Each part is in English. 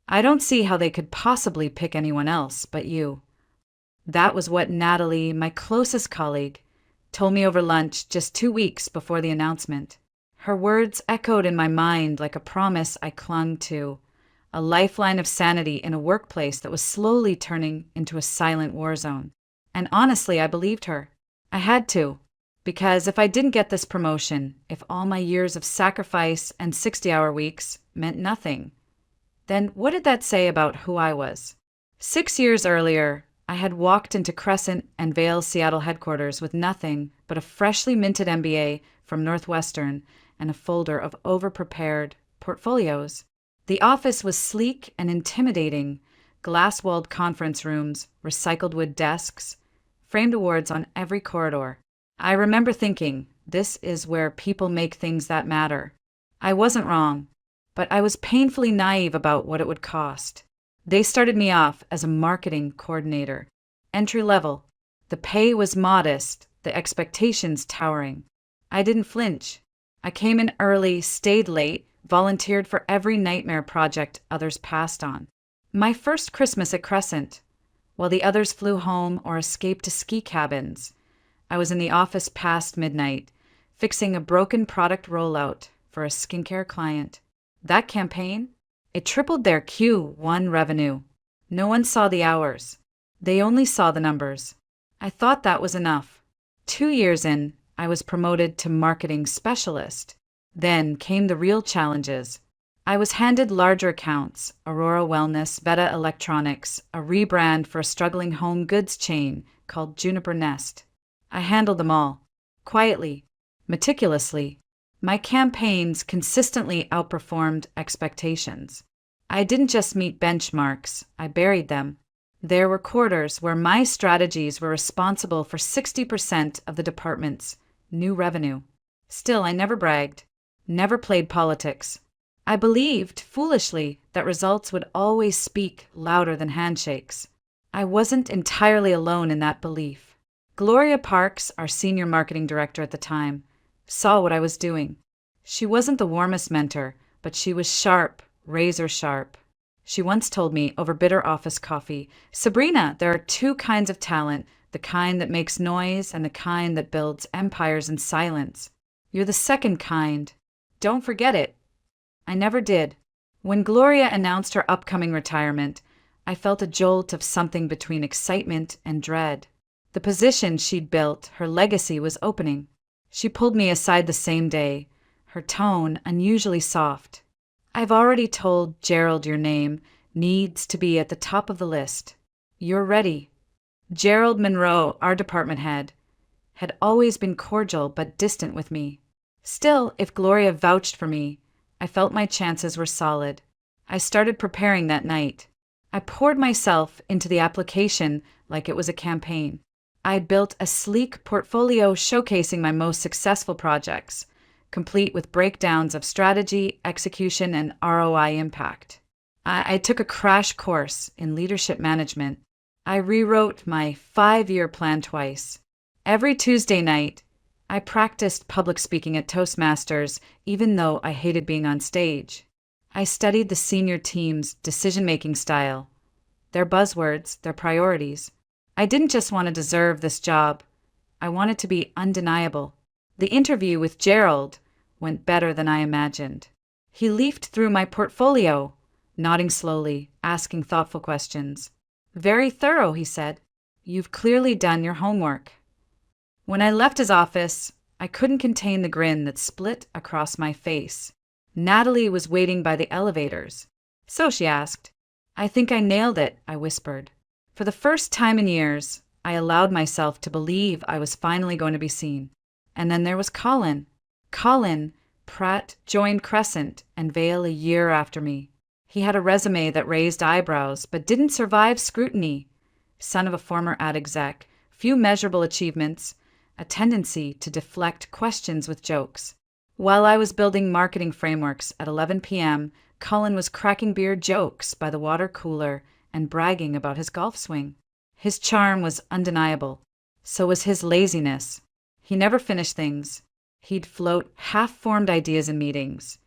I don't see how they could possibly pick anyone else but you." That was what Natalie, my closest colleague, told me over lunch just 2 weeks before the announcement. Her words echoed in my mind like a promise I clung to, a lifeline of sanity in a workplace that was slowly turning into a silent war zone. And honestly, I believed her. I had to, because if I didn't get this promotion, if all my years of sacrifice and 60-hour weeks meant nothing, then what did that say about who I was? 6 years earlier, I had walked into Crescent and Vale's Seattle headquarters with nothing but a freshly minted MBA from Northwestern and a folder of over-prepared portfolios. The office was sleek and intimidating, glass-walled conference rooms, recycled wood desks, framed awards on every corridor. I remember thinking, this is where people make things that matter. I wasn't wrong, but I was painfully naive about what it would cost. They started me off as a marketing coordinator, entry level. The pay was modest, the expectations towering. I didn't flinch. I came in early, stayed late, volunteered for every nightmare project others passed on. My first Christmas at Crescent, while the others flew home or escaped to ski cabins, I was in the office past midnight, fixing a broken product rollout for a skincare client. That campaign? It tripled their Q1 revenue. No one saw the hours. They only saw the numbers. I thought that was enough. 2 years in, I was promoted to marketing specialist. Then came the real challenges. I was handed larger accounts, Aurora Wellness, Veta Electronics, a rebrand for a struggling home goods chain called Juniper Nest. I handled them all, quietly, meticulously. My campaigns consistently outperformed expectations. I didn't just meet benchmarks, I buried them. There were quarters where my strategies were responsible for 60% of the department's new revenue. Still, I never bragged, never played politics. I believed, foolishly, that results would always speak louder than handshakes. I wasn't entirely alone in that belief. Gloria Parks, our senior marketing director at the time, saw what I was doing. She wasn't the warmest mentor, but she was sharp, razor sharp. She once told me over bitter office coffee, "Sabrina, there are 2 kinds of talent, the kind that makes noise and the kind that builds empires in silence. You're the second kind. Don't forget it." I never did. When Gloria announced her upcoming retirement, I felt a jolt of something between excitement and dread. The position she'd built, her legacy was opening. She pulled me aside the same day, her tone unusually soft. "I've already told Gerald your name needs to be at the top of the list. You're ready." Gerald Monroe, our department head, had always been cordial but distant with me. Still, if Gloria vouched for me, I felt my chances were solid. I started preparing that night. I poured myself into the application like it was a campaign. I had built a sleek portfolio showcasing my most successful projects, complete with breakdowns of strategy, execution, and ROI impact. I took a crash course in leadership management. I rewrote my 5-year plan twice. Every Tuesday night, I practiced public speaking at Toastmasters, even though I hated being on stage. I studied the senior team's decision-making style, their buzzwords, their priorities. I didn't just want to deserve this job. I wanted to be undeniable. The interview with Gerald went better than I imagined. He leafed through my portfolio, nodding slowly, asking thoughtful questions. "Very thorough," he said. "You've clearly done your homework." When I left his office, I couldn't contain the grin that split across my face. Natalie was waiting by the elevators. "So," she asked. "I think I nailed it," I whispered. For the first time in years, I allowed myself to believe I was finally going to be seen. And then there was Colin. Colin Pratt joined Crescent and Vale a year after me. He had a resume that raised eyebrows but didn't survive scrutiny. Son of a former ad exec, few measurable achievements, a tendency to deflect questions with jokes. While I was building marketing frameworks at 11 p.m., Colin was cracking beer jokes by the water cooler and bragging about his golf swing. His charm was undeniable. So was his laziness. He never finished things. He'd float half-formed ideas in meetings,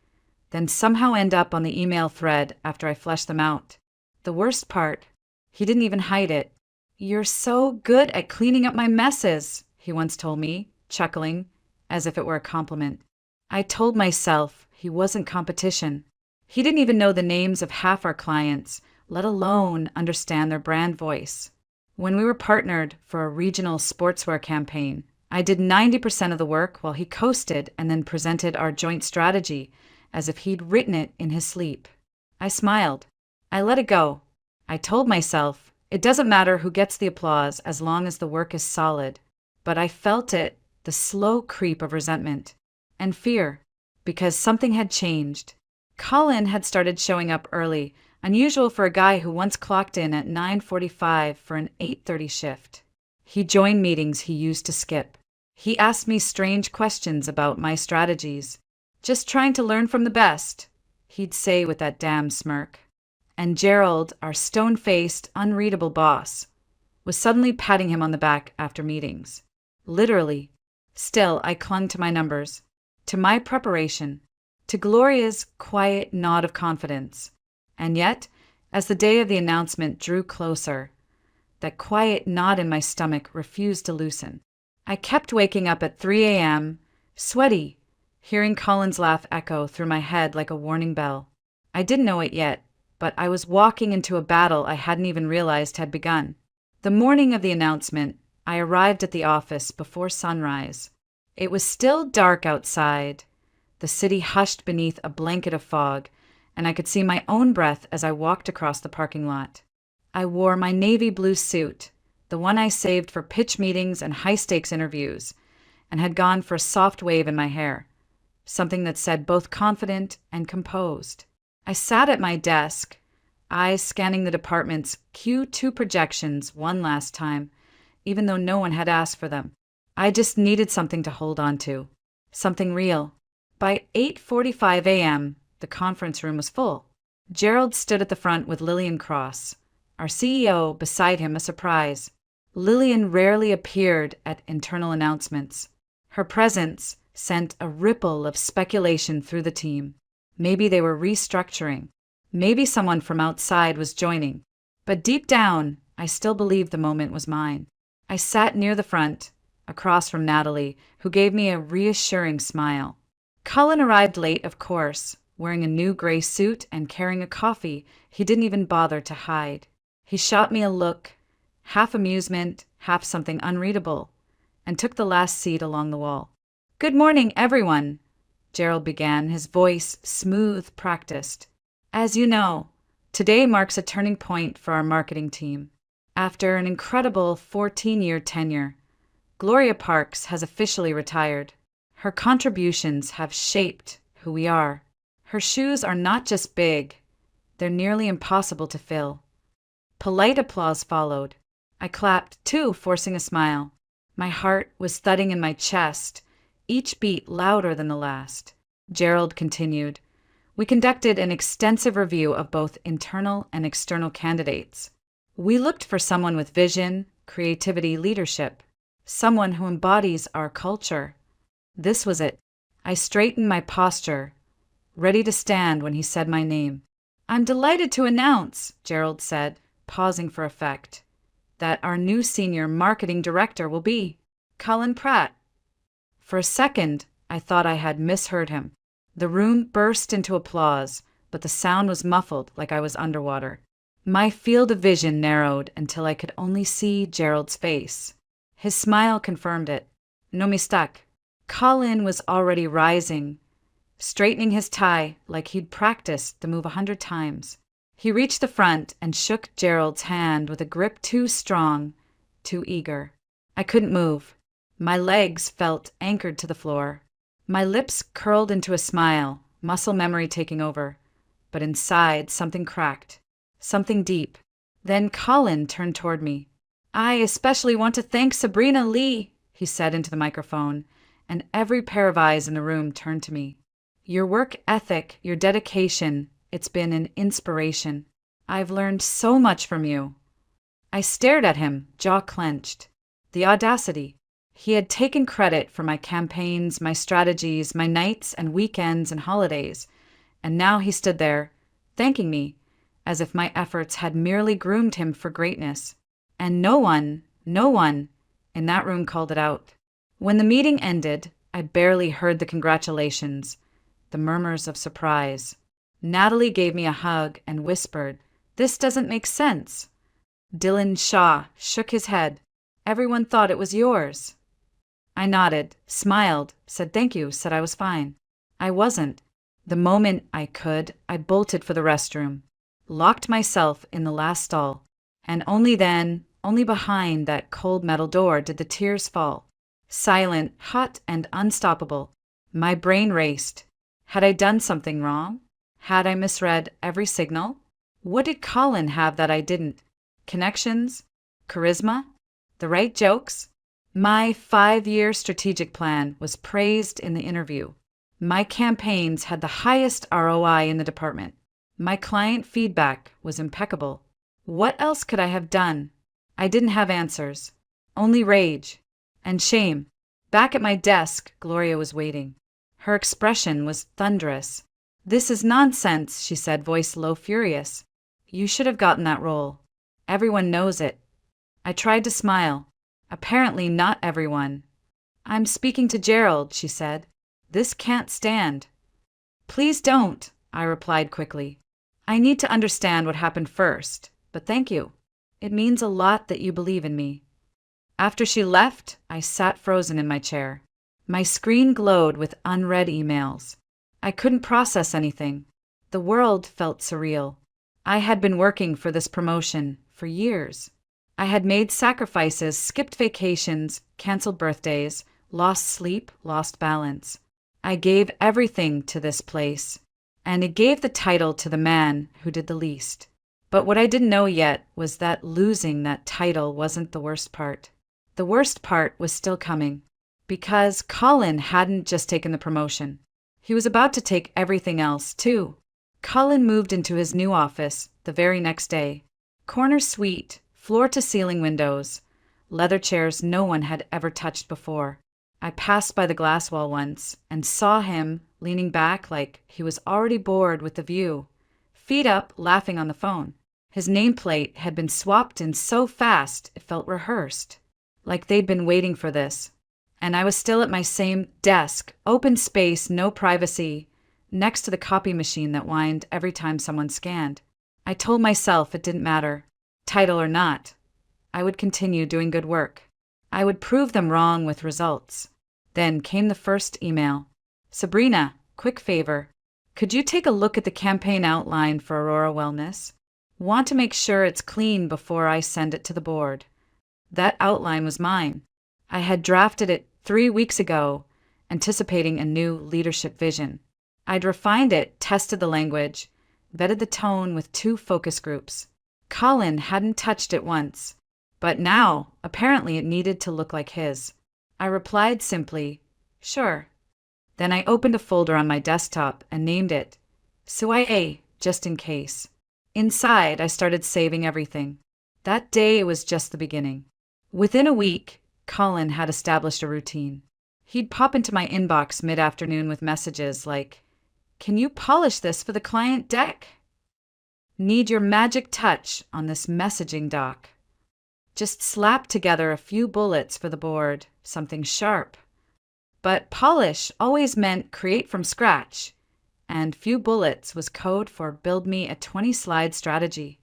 then somehow end up on the email thread after I flesh them out. The worst part, he didn't even hide it. "You're so good at cleaning up my messes," he once told me, chuckling, as if it were a compliment. I told myself he wasn't competition. He didn't even know the names of half our clients, let alone understand their brand voice. When we were partnered for a regional sportswear campaign, I did 90% of the work while he coasted and then presented our joint strategy as if he'd written it in his sleep. I smiled. I let it go. I told myself, it doesn't matter who gets the applause as long as the work is solid. But I felt it, the slow creep of resentment and fear, because something had changed. Colin had started showing up early, unusual for a guy who once clocked in at 9:45 for an 8:30 shift. He joined meetings he used to skip. He asked me strange questions about my strategies. "Just trying to learn from the best," he'd say with that damn smirk. And Gerald, our stone-faced, unreadable boss, was suddenly patting him on the back after meetings. Literally. Still, I clung to my numbers, to my preparation, to Gloria's quiet nod of confidence. And yet, as the day of the announcement drew closer, that quiet knot in my stomach refused to loosen. I kept waking up at 3 a.m., sweaty, hearing Colin's laugh echo through my head like a warning bell. I didn't know it yet, but I was walking into a battle I hadn't even realized had begun. The morning of the announcement, I arrived at the office before sunrise. It was still dark outside, the city hushed beneath a blanket of fog, and I could see my own breath as I walked across the parking lot. I wore my navy blue suit, the one I saved for pitch meetings and high-stakes interviews, and had gone for a soft wave in my hair, something that said both confident and composed. I sat at my desk, eyes scanning the department's Q2 projections one last time, even though no one had asked for them. I just needed something to hold on to, something real. By 8:45 a.m., the conference room was full. Gerald stood at the front with Lillian Cross, our CEO, beside him, a surprise. Lillian rarely appeared at internal announcements. Her presence sent a ripple of speculation through the team. Maybe they were restructuring. Maybe someone from outside was joining. But deep down, I still believed the moment was mine. I sat near the front, across from Natalie, who gave me a reassuring smile. Colin arrived late, of course, wearing a new gray suit and carrying a coffee he didn't even bother to hide. He shot me a look, half amusement, half something unreadable, and took the last seat along the wall. "Good morning, everyone," Gerald began, his voice smooth, practiced. "As you know, today marks a turning point for our marketing team. After an incredible 14-year tenure, Gloria Parks has officially retired. Her contributions have shaped who we are. Her shoes are not just big, they're nearly impossible to fill." Polite applause followed. I clapped, too, forcing a smile. My heart was thudding in my chest, each beat louder than the last. Gerald continued. "We conducted an extensive review of both internal and external candidates. We looked for someone with vision, creativity, leadership, someone who embodies our culture." This was it. I straightened my posture, ready to stand when he said my name. "I'm delighted to announce," Gerald said, pausing for effect, "that our new senior marketing director will be Colin Pratt." For a second, I thought I had misheard him. The room burst into applause, but the sound was muffled like I was underwater. My field of vision narrowed until I could only see Gerald's face. His smile confirmed it. No mistake. Colin was already rising, straightening his tie like he'd practiced the move 100 times. He reached the front and shook Gerald's hand with a grip too strong, too eager. I couldn't move. My legs felt anchored to the floor. My lips curled into a smile, muscle memory taking over. But inside, something cracked. Something deep. Then Colin turned toward me. "I especially want to thank Sabrina Lee," he said into the microphone, and every pair of eyes in the room turned to me. "Your work ethic, your dedication, it's been an inspiration. I've learned so much from you." I stared at him, jaw clenched. The audacity. He had taken credit for my campaigns, my strategies, my nights and weekends and holidays, and now he stood there, thanking me, as if my efforts had merely groomed him for greatness. And no one in that room called it out. When the meeting ended, I barely heard the congratulations, the murmurs of surprise. Natalie gave me a hug and whispered, "This doesn't make sense." Dylan Shaw shook his head. "Everyone thought it was yours." I nodded, smiled, said thank you, said I was fine. I wasn't. The moment I could, I bolted for the restroom, locked myself in the last stall, and only then, only behind that cold metal door did the tears fall. Silent, hot, and unstoppable. My brain raced. Had I done something wrong? Had I misread every signal? What did Colin have that I didn't? Connections? Charisma? The right jokes? My 5-year strategic plan was praised in the interview. My campaigns had the highest ROI in the department. My client feedback was impeccable. What else could I have done? I didn't have answers. Only rage. And shame. Back at my desk, Gloria was waiting. Her expression was thunderous. "This is nonsense," she said, voice low, furious. "You should have gotten that role. Everyone knows it." I tried to smile. Apparently not everyone. "I'm speaking to Gerald," she said. "This can't stand." "Please don't," I replied quickly. "I need to understand what happened first, but thank you. It means a lot that you believe in me." After she left, I sat frozen in my chair. My screen glowed with unread emails. I couldn't process anything. The world felt surreal. I had been working for this promotion for years. I had made sacrifices, skipped vacations, canceled birthdays, lost sleep, lost balance. I gave everything to this place, and it gave the title to the man who did the least. But what I didn't know yet was that losing that title wasn't the worst part. The worst part was still coming, because Colin hadn't just taken the promotion. He was about to take everything else, too. Colin moved into his new office the very next day. Corner suite, floor-to-ceiling windows, leather chairs no one had ever touched before. I passed by the glass wall once and saw him leaning back like he was already bored with the view, feet up, laughing on the phone. His nameplate had been swapped in so fast it felt rehearsed, like they'd been waiting for this. And I was still at my same desk, open space, no privacy, next to the copy machine that whined every time someone scanned. I told myself it didn't matter, title or not. I would continue doing good work. I would prove them wrong with results. Then came the first email. "Sabrina, quick favor. Could you take a look at the campaign outline for Aurora Wellness? Want to make sure it's clean before I send it to the board." That outline was mine. I had drafted it 3 weeks ago, anticipating a new leadership vision. I'd refined it, tested the language, vetted the tone with 2 focus groups. Colin hadn't touched it once, but now, apparently it needed to look like his. I replied simply, "Sure." Then I opened a folder on my desktop and named it CIA, just in case. Inside, I started saving everything. That day was just the beginning. Within a week, Colin had established a routine. He'd pop into my inbox mid-afternoon with messages like, "Can you polish this for the client deck? Need your magic touch on this messaging doc." Just slap together a few bullets for the board, something sharp. But polish always meant create from scratch, and few bullets was code for build me a 20-slide strategy.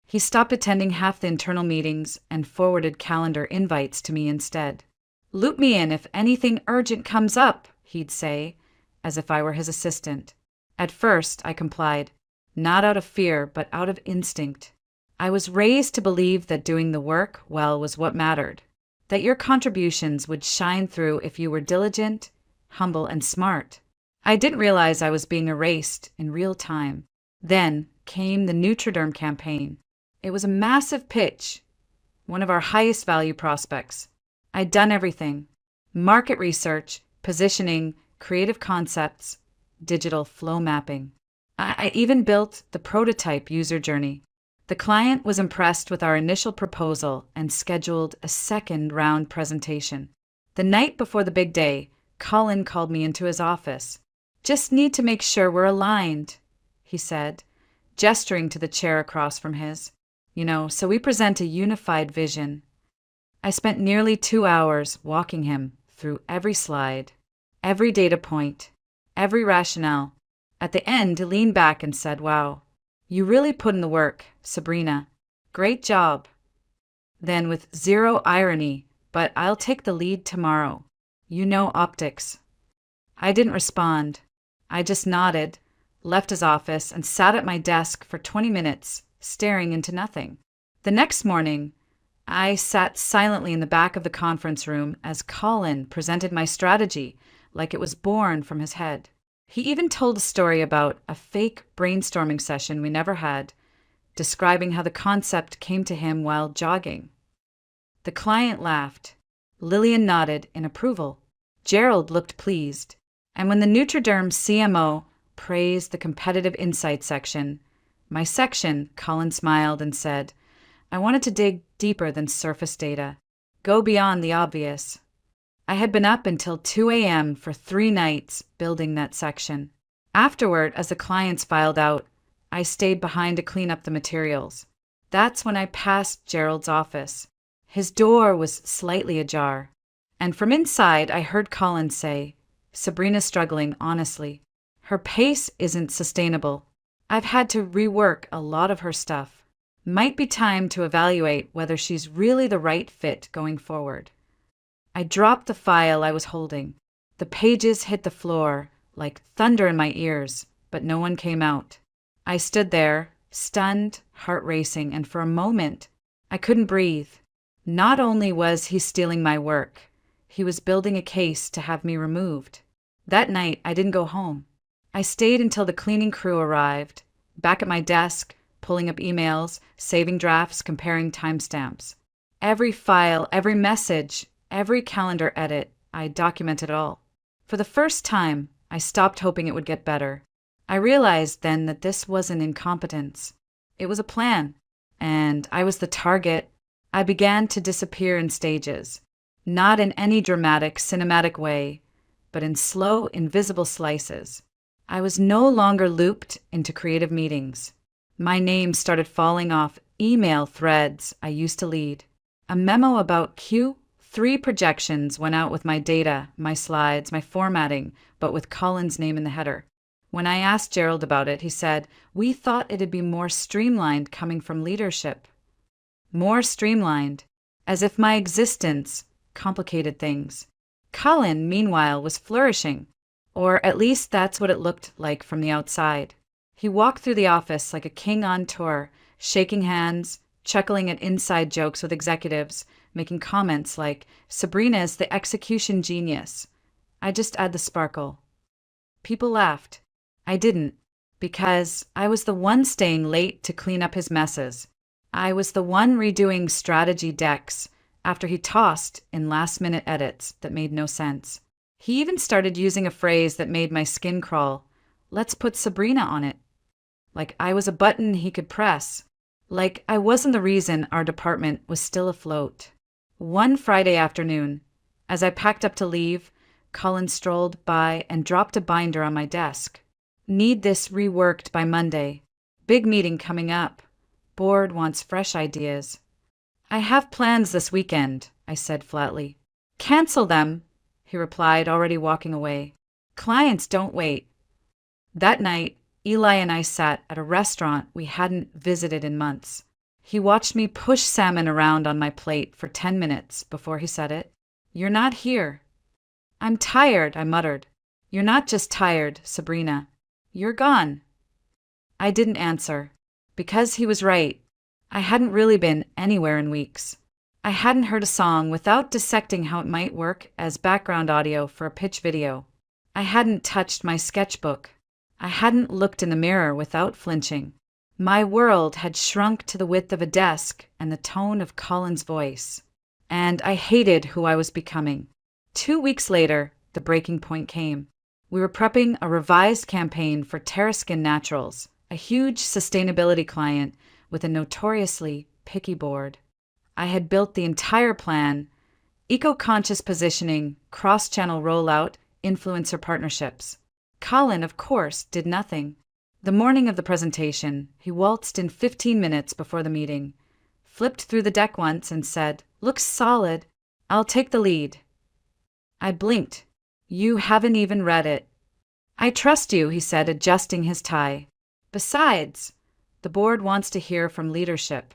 He stopped attending half the internal meetings and forwarded calendar invites to me instead. "Loop me in if anything urgent comes up," he'd say, as if I were his assistant. At first, I complied, not out of fear, but out of instinct. I was raised to believe that doing the work well was what mattered, that your contributions would shine through if you were diligent, humble, and smart. I didn't realize I was being erased in real time. Then came the Nutriderm campaign. It was a massive pitch, one of our highest value prospects. I'd done everything: market research, positioning, creative concepts, digital flow mapping. I even built the prototype user journey. The client was impressed with our initial proposal and scheduled a second round presentation. The night before the big day, Colin called me into his office. Just need to make sure we're aligned, he said, gesturing to the chair across from his. So we present a unified vision. I spent nearly 2 hours walking him through every slide, every data point, every rationale. At the end, he leaned back and said, "Wow, you really put in the work, Sabrina. Great job." Then, with zero irony, "But I'll take the lead tomorrow. Optics." I didn't respond. I just nodded, left his office, and sat at my desk for 20 minutes, staring into nothing. The next morning, I sat silently in the back of the conference room as Colin presented my strategy like it was born from his head. He even told a story about a fake brainstorming session we never had, describing how the concept came to him while jogging. The client laughed. Lillian nodded in approval. Gerald looked pleased. And when the Nutriderm CMO praised the competitive insight section, my section, Colin smiled and said, "I wanted to dig deeper than surface data, go beyond the obvious." I had been up until 2 a.m. for 3 nights building that section. Afterward, as the clients filed out, I stayed behind to clean up the materials. That's when I passed Gerald's office. His door was slightly ajar, and from inside I heard Colin say, "Sabrina's struggling, honestly. Her pace isn't sustainable. I've had to rework a lot of her stuff. Might be time to evaluate whether she's really the right fit going forward." I dropped the file I was holding. The pages hit the floor like thunder in my ears, but no one came out. I stood there, stunned, heart racing, and for a moment, I couldn't breathe. Not only was he stealing my work, he was building a case to have me removed. That night, I didn't go home. I stayed until the cleaning crew arrived, back at my desk, pulling up emails, saving drafts, comparing timestamps. Every file, every message, every calendar edit, I documented it all. For the first time, I stopped hoping it would get better. I realized then that this wasn't incompetence. It was a plan, and I was the target. I began to disappear in stages, not in any dramatic, cinematic way, but in slow, invisible slices. I was no longer looped into creative meetings. My name started falling off email threads I used to lead. A memo about Q3 projections went out with my data, my slides, my formatting, but with Colin's name in the header. When I asked Gerald about it, he said, "We thought it'd be more streamlined coming from leadership." More streamlined, as if my existence complicated things. Colin, meanwhile, was flourishing, or at least that's what it looked like from the outside. He walked through the office like a king on tour, shaking hands, chuckling at inside jokes with executives, making comments like, "Sabrina is the execution genius. I just add the sparkle." People laughed. I didn't, because I was the one staying late to clean up his messes. I was the one redoing strategy decks after he tossed in last-minute edits that made no sense. He even started using a phrase that made my skin crawl. "Let's put Sabrina on it." Like I was a button he could press. Like I wasn't the reason our department was still afloat. One Friday afternoon, as I packed up to leave, Colin strolled by and dropped a binder on my desk. "Need this reworked by Monday. Big meeting coming up. Board wants fresh ideas." "I have plans this weekend," I said flatly. "Cancel them," he replied, already walking away. "Clients don't wait." That night, Eli and I sat at a restaurant we hadn't visited in months. He watched me push salmon around on my plate for 10 minutes before he said it. "You're not here." "I'm tired," I muttered. "You're not just tired, Sabrina. You're gone." I didn't answer, because he was right. I hadn't really been anywhere in weeks. I hadn't heard a song without dissecting how it might work as background audio for a pitch video. I hadn't touched my sketchbook. I hadn't looked in the mirror without flinching. My world had shrunk to the width of a desk and the tone of Colin's voice. And I hated who I was becoming. 2 weeks later, the breaking point came. We were prepping a revised campaign for TerraSkin Naturals, a huge sustainability client with a notoriously picky board. I had built the entire plan: eco-conscious positioning, cross-channel rollout, influencer partnerships. Colin, of course, did nothing. The morning of the presentation, he waltzed in 15 minutes before the meeting, flipped through the deck once and said, "Looks solid. I'll take the lead." I blinked. "You haven't even read it." "I trust you," he said, adjusting his tie. "Besides, the board wants to hear from leadership."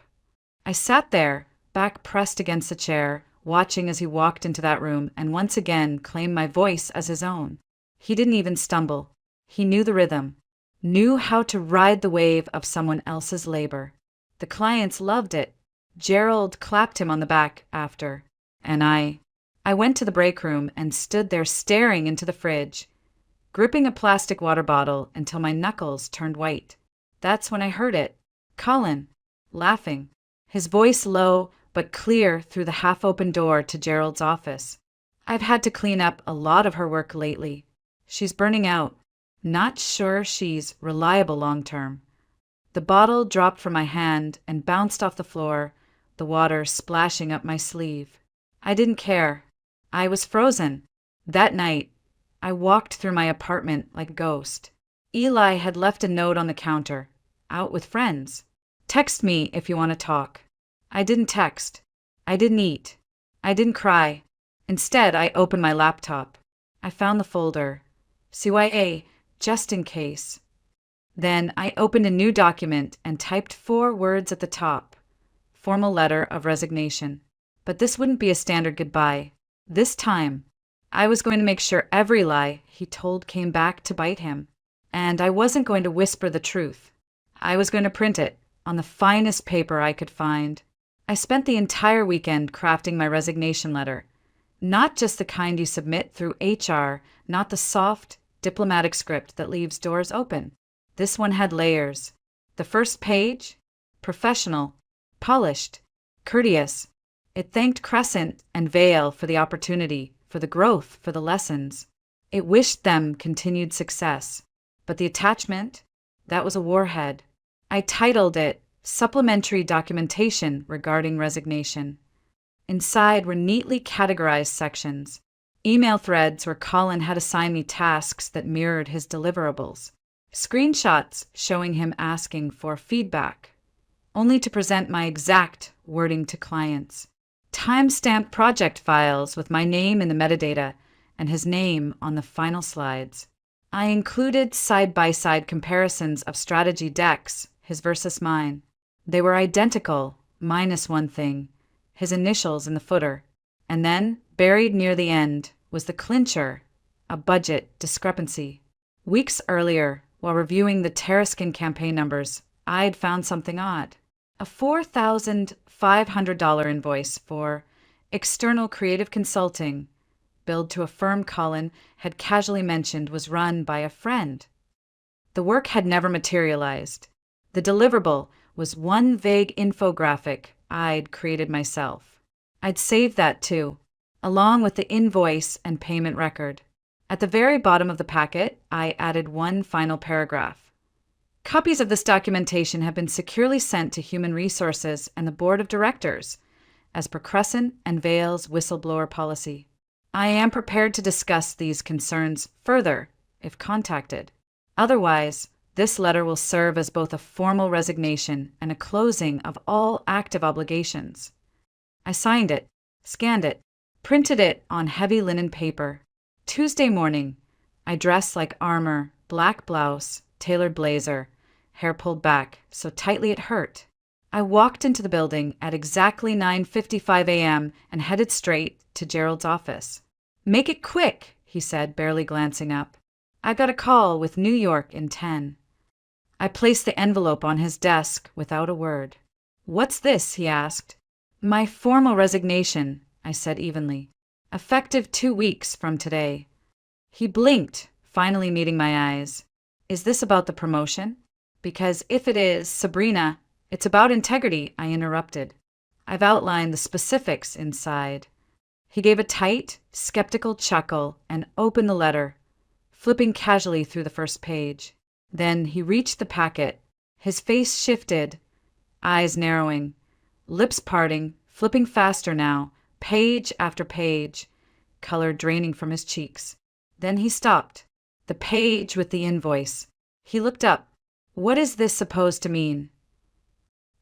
I sat there, back pressed against the chair, watching as he walked into that room and once again claimed my voice as his own. He didn't even stumble. He knew the rhythm, knew how to ride the wave of someone else's labor. The clients loved it. Gerald clapped him on the back after. And I went to the break room and stood there staring into the fridge, gripping a plastic water bottle until my knuckles turned white. That's when I heard it. Colin, laughing, his voice low but clear through the half-open door to Gerald's office. "I've had to clean up a lot of her work lately. She's burning out. Not sure she's reliable long-term." The bottle dropped from my hand and bounced off the floor, the water splashing up my sleeve. I didn't care. I was frozen. That night, I walked through my apartment like a ghost. Eli had left a note on the counter. "Out with friends. Text me if you want to talk." I didn't text. I didn't eat. I didn't cry. Instead, I opened my laptop. I found the folder. CYA, just in case. Then I opened a new document and typed 4 words at the top. Formal letter of resignation. But this wouldn't be a standard goodbye. This time, I was going to make sure every lie he told came back to bite him. And I wasn't going to whisper the truth. I was going to print it on the finest paper I could find. I spent the entire weekend crafting my resignation letter. Not just the kind you submit through HR, not the soft, diplomatic script that leaves doors open. This one had layers. The first page? Professional, polished, courteous. It thanked Crescent and Vale for the opportunity, for the growth, for the lessons. It wished them continued success. But the attachment? That was a warhead. I titled it Supplementary Documentation Regarding Resignation. Inside were neatly categorized sections. Email threads where Colin had assigned me tasks that mirrored his deliverables. Screenshots showing him asking for feedback, only to present my exact wording to clients. Time-stamped project files with my name in the metadata and his name on the final slides. I included side-by-side comparisons of strategy decks, his versus mine. They were identical, minus one thing, his initials in the footer. And then, buried near the end, was the clincher, a budget discrepancy. Weeks earlier, while reviewing the Terraskin campaign numbers, I'd found something odd. A $4,500 invoice for external creative consulting, billed to a firm Colin had casually mentioned was run by a friend. The work had never materialized. The deliverable was one vague infographic I'd created myself. I'd saved that too, along with the invoice and payment record. At the very bottom of the packet, I added one final paragraph. Copies of this documentation have been securely sent to Human Resources and the Board of Directors, as per Crescent and Vale's whistleblower policy. I am prepared to discuss these concerns further, if contacted. Otherwise, this letter will serve as both a formal resignation and a closing of all active obligations. I signed it, scanned it, printed it on heavy linen paper. Tuesday morning, I dressed like armor, black blouse, tailored blazer, hair pulled back so tightly it hurt. I walked into the building at exactly 9:55 a.m. and headed straight to Gerald's office. "Make it quick," he said, barely glancing up. "I got a call with New York in 10. I placed the envelope on his desk without a word. "What's this?" he asked. "My formal resignation," I said evenly. "Effective 2 weeks from today." He blinked, finally meeting my eyes. "Is this about the promotion?" "Because if it is, Sabrina, it's about integrity," I interrupted. "I've outlined the specifics inside." He gave a tight, skeptical chuckle and opened the letter, flipping casually through the first page. Then he reached the packet. His face shifted, eyes narrowing, lips parting, flipping faster now, page after page, color draining from his cheeks. Then he stopped, The page with the invoice. He looked up. What is this supposed to mean?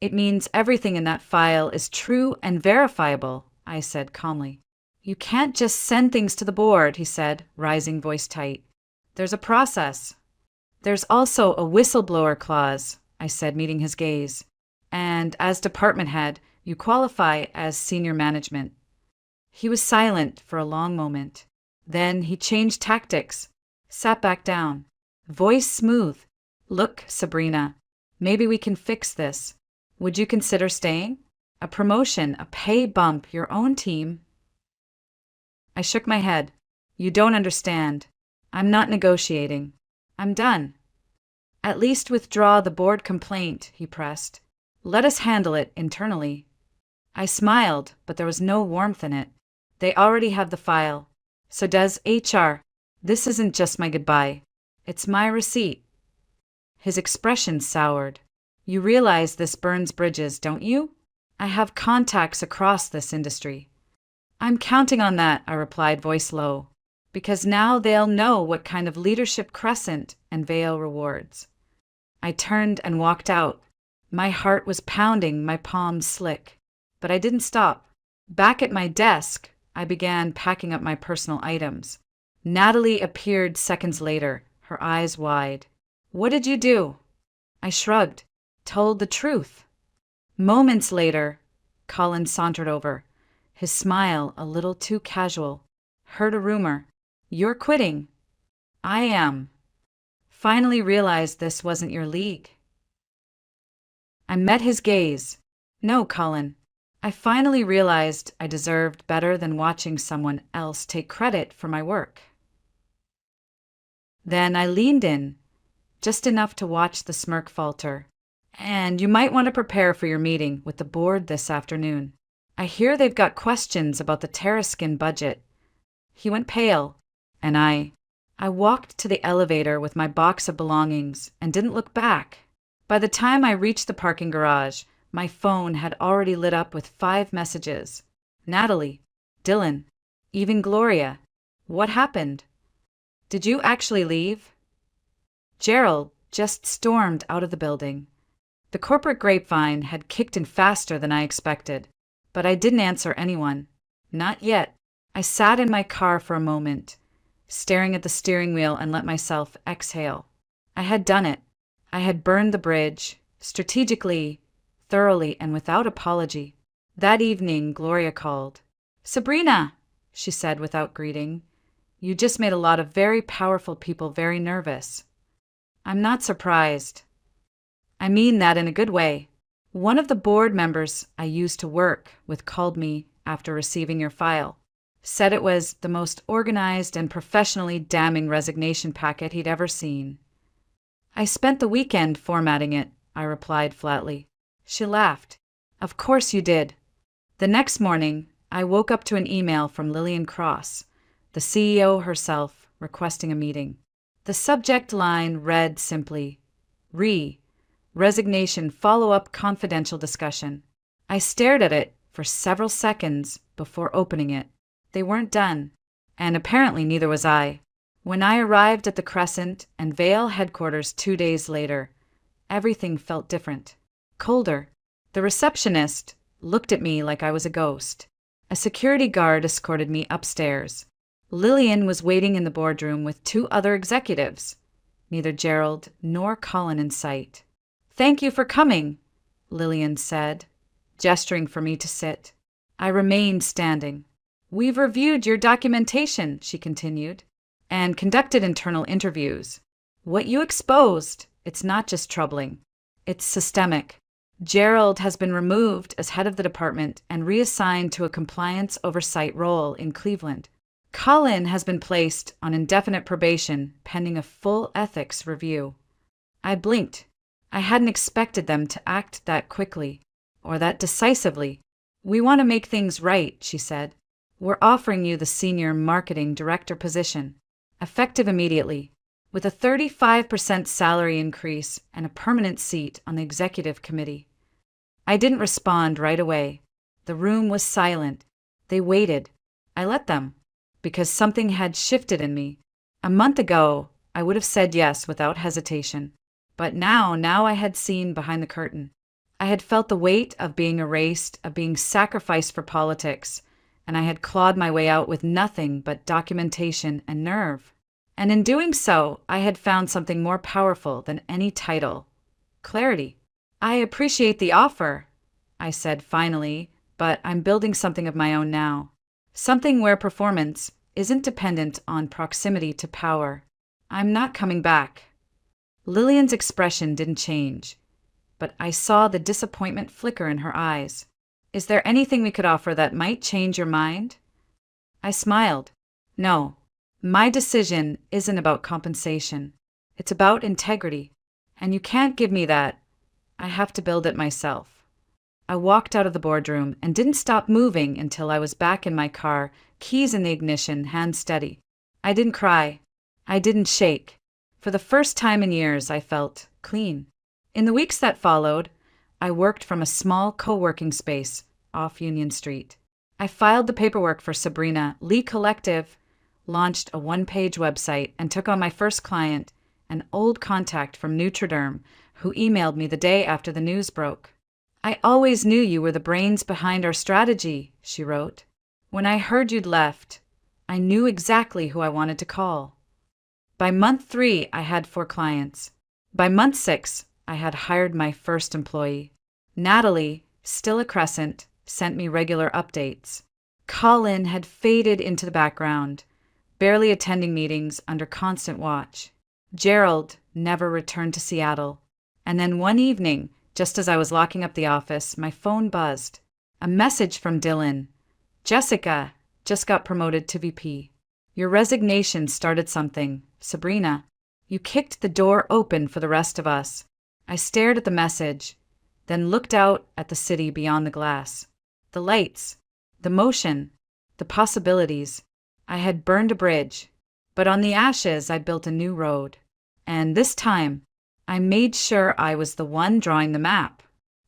It means everything in that file is true and verifiable, I said calmly. You can't just send things to the board, he said, rising voice tight. There's a process. There's also a whistleblower clause, I said, meeting his gaze. And as department head, you qualify as senior management. He was silent for a long moment. Then he changed tactics, sat back down, voice smooth. Look, Sabrina, maybe we can fix this. Would you consider staying? A promotion, a pay bump, your own team. I shook my head. You don't understand. I'm not negotiating. I'm done. At least withdraw the board complaint, he pressed. Let us handle it internally. I smiled, but there was no warmth in it. They already have the file. So does HR. This isn't just my goodbye. It's my receipt. His expression soured. You realize this burns bridges, don't you? I have contacts across this industry. I'm counting on that, I replied, voice low, because now they'll know what kind of leadership Crescent and Vale rewards. I turned and walked out. My heart was pounding, my palms slick. But I didn't stop. Back at my desk, I began packing up my personal items. Natalie appeared seconds later, her eyes wide. What did you do? I shrugged, told the truth. Moments later, Colin sauntered over, his smile a little too casual. Heard a rumor. You're quitting. I am. Finally realized this wasn't your league. I met his gaze. No, Colin. I finally realized I deserved better than watching someone else take credit for my work. Then I leaned in, just enough to watch the smirk falter. And you might want to prepare for your meeting with the board this afternoon. I hear they've got questions about the Terraskin budget. He went pale, and I walked to the elevator with my box of belongings and didn't look back. By the time I reached the parking garage, my phone had already lit up with 5 messages. Natalie, Dylan, even Gloria. What happened? Did you actually leave? Gerald just stormed out of the building. The corporate grapevine had kicked in faster than I expected, but I didn't answer anyone. Not yet. I sat in my car for a moment, staring at the steering wheel and let myself exhale. I had done it. I had burned the bridge, strategically, thoroughly, and without apology. That evening, Gloria called. Sabrina, she said without greeting, you just made a lot of very powerful people very nervous. I'm not surprised. I mean that in a good way. One of the board members I used to work with called me after receiving your file. Said it was the most organized and professionally damning resignation packet he'd ever seen. I spent the weekend formatting it, I replied flatly. She laughed. Of course you did. The next morning, I woke up to an email from Lillian Cross, the CEO herself, requesting a meeting. The subject line read simply, Resignation follow-up confidential discussion. I stared at it for several seconds before opening it. They weren't done, and apparently neither was I. When I arrived at the Crescent and Vale headquarters 2 days later, everything felt different. Colder. The receptionist looked at me like I was a ghost. A security guard escorted me upstairs. Lillian was waiting in the boardroom with 2 other executives, neither Gerald nor Colin in sight. Thank you for coming, Lillian said, gesturing for me to sit. I remained standing. We've reviewed your documentation, she continued, and conducted internal interviews. What you exposed, it's not just troubling. It's systemic. Gerald has been removed as head of the department and reassigned to a compliance oversight role in Cleveland. Colin has been placed on indefinite probation pending a full ethics review. I blinked. I hadn't expected them to act that quickly, or that decisively. We want to make things right, she said. We're offering you the senior marketing director position, effective immediately, with a 35% salary increase and a permanent seat on the executive committee. I didn't respond right away. The room was silent. They waited. I let them, because something had shifted in me. A month ago, I would have said yes without hesitation. But now I had seen behind the curtain. I had felt the weight of being erased, of being sacrificed for politics, and I had clawed my way out with nothing but documentation and nerve. And in doing so, I had found something more powerful than any title: clarity. I appreciate the offer, I said finally, but I'm building something of my own now. Something where performance isn't dependent on proximity to power. I'm not coming back. Lillian's expression didn't change, but I saw the disappointment flicker in her eyes. Is there anything we could offer that might change your mind? I smiled. No, my decision isn't about compensation. It's about integrity. And you can't give me that. I have to build it myself. I walked out of the boardroom and didn't stop moving until I was back in my car, keys in the ignition, hands steady. I didn't cry. I didn't shake. For the first time in years, I felt clean. In the weeks that followed, I worked from a small co-working space off Union Street. I filed the paperwork for Sabrina, Lee Collective, launched a one-page website, and took on my first client, an old contact from Notre Dame, who emailed me the day after the news broke. I always knew you were the brains behind our strategy, she wrote. When I heard you'd left, I knew exactly who I wanted to call. By month 3, I had 4 clients. By month 6, I had hired my first employee. Natalie, still a Crescent, sent me regular updates. Colin had faded into the background, barely attending meetings under constant watch. Gerald never returned to Seattle. And then one evening, just as I was locking up the office, my phone buzzed. A message from Dylan. Jessica just got promoted to VP. Your resignation started something. Sabrina, you kicked the door open for the rest of us. I stared at the message, then looked out at the city beyond the glass. The lights, the motion, the possibilities. I had burned a bridge, but on the ashes I built a new road. And this time, I made sure I was the one drawing the map.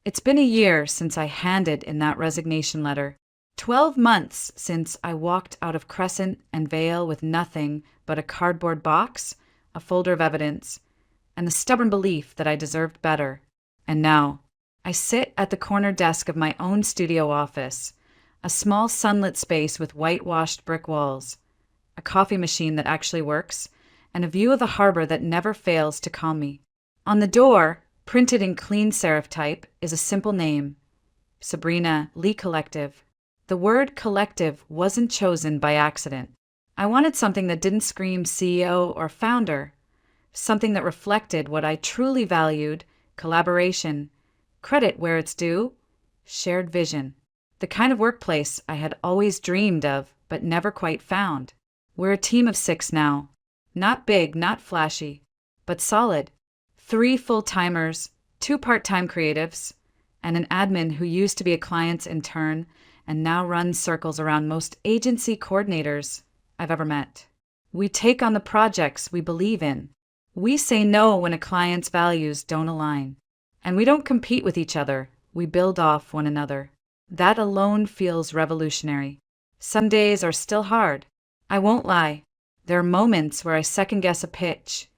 It's been a year since I handed in that resignation letter. 12 months since I walked out of Crescent and Vale with nothing but a cardboard box, a folder of evidence, and the stubborn belief that I deserved better. And now, I sit at the corner desk of my own studio office, a small sunlit space with whitewashed brick walls, a coffee machine that actually works, and a view of the harbor that never fails to calm me. On the door, printed in clean serif type, is a simple name: Sabrina, Lee Collective. The word collective wasn't chosen by accident. I wanted something that didn't scream CEO or founder, something that reflected what I truly valued: collaboration, credit where it's due, shared vision. The kind of workplace I had always dreamed of but never quite found. We're a team of 6 now. Not big, not flashy, but solid. 3 full-timers, 2 part-time creatives, and an admin who used to be a client's intern and now runs circles around most agency coordinators I've ever met. We take on the projects we believe in. We say no when a client's values don't align. And we don't compete with each other, we build off one another. That alone feels revolutionary. Some days are still hard. I won't lie. There are moments where I second-guess a pitch,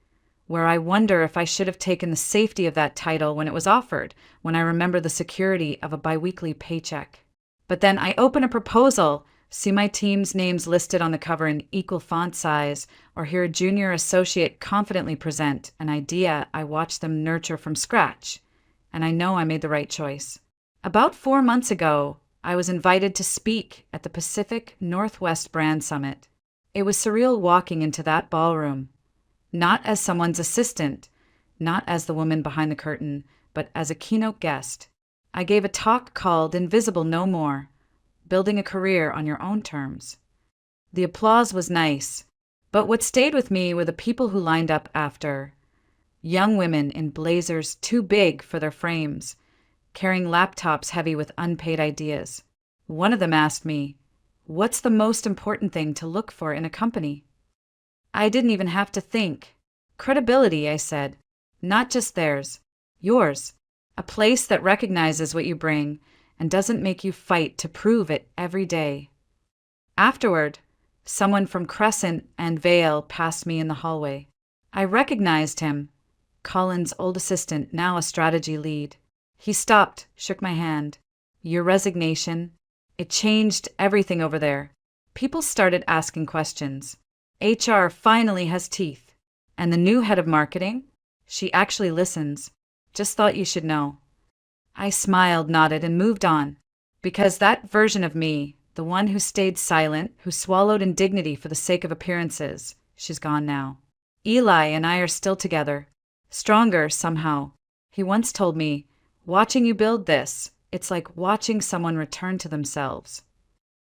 where I wonder if I should have taken the safety of that title when it was offered, when I remember the security of a biweekly paycheck. But then I open a proposal, see my team's names listed on the cover in equal font size, or hear a junior associate confidently present an idea I watched them nurture from scratch, and I know I made the right choice. About 4 months ago, I was invited to speak at the Pacific Northwest Brand Summit. It was surreal walking into that ballroom, not as someone's assistant, not as the woman behind the curtain, but as a keynote guest. I gave a talk called Invisible No More, Building a Career on Your Own Terms. The applause was nice, but what stayed with me were the people who lined up after. Young women in blazers too big for their frames, carrying laptops heavy with unpaid ideas. One of them asked me, "What's the most important thing to look for in a company?" I didn't even have to think. Credibility, I said. Not just theirs, yours. A place that recognizes what you bring and doesn't make you fight to prove it every day. Afterward, someone from Crescent and Vale passed me in the hallway. I recognized him. Colin's old assistant, now a strategy lead. He stopped, shook my hand. Your resignation, it changed everything over there. People started asking questions. HR finally has teeth. And the new head of marketing? She actually listens. Just thought you should know. I smiled, nodded, and moved on. Because that version of me, the one who stayed silent, who swallowed indignity for the sake of appearances, she's gone now. Eli and I are still together. Stronger, somehow. He once told me, watching you build this, it's like watching someone return to themselves.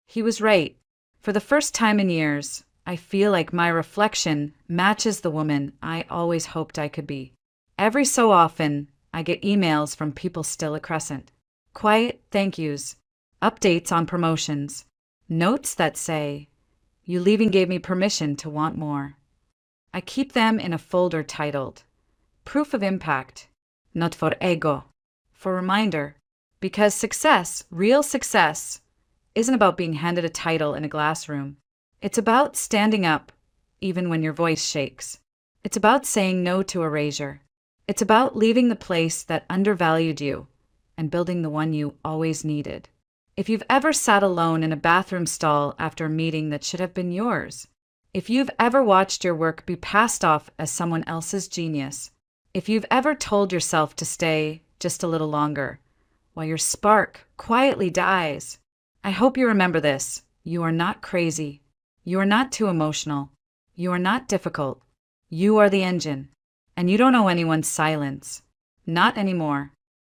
He was right. For the first time in years, I feel like my reflection matches the woman I always hoped I could be. Every so often, I get emails from people still at Crescent. Quiet thank yous, updates on promotions, notes that say, "You leaving gave me permission to want more." I keep them in a folder titled, "Proof of Impact," not for ego, for reminder, because success, real success, isn't about being handed a title in a glass room. It's about standing up, even when your voice shakes. It's about saying no to erasure. It's about leaving the place that undervalued you and building the one you always needed. If you've ever sat alone in a bathroom stall after a meeting that should have been yours, if you've ever watched your work be passed off as someone else's genius, if you've ever told yourself to stay just a little longer while your spark quietly dies, I hope you remember this. You are not crazy. You are not too emotional. You are not difficult. You are the engine. And you don't owe anyone's silence. Not anymore.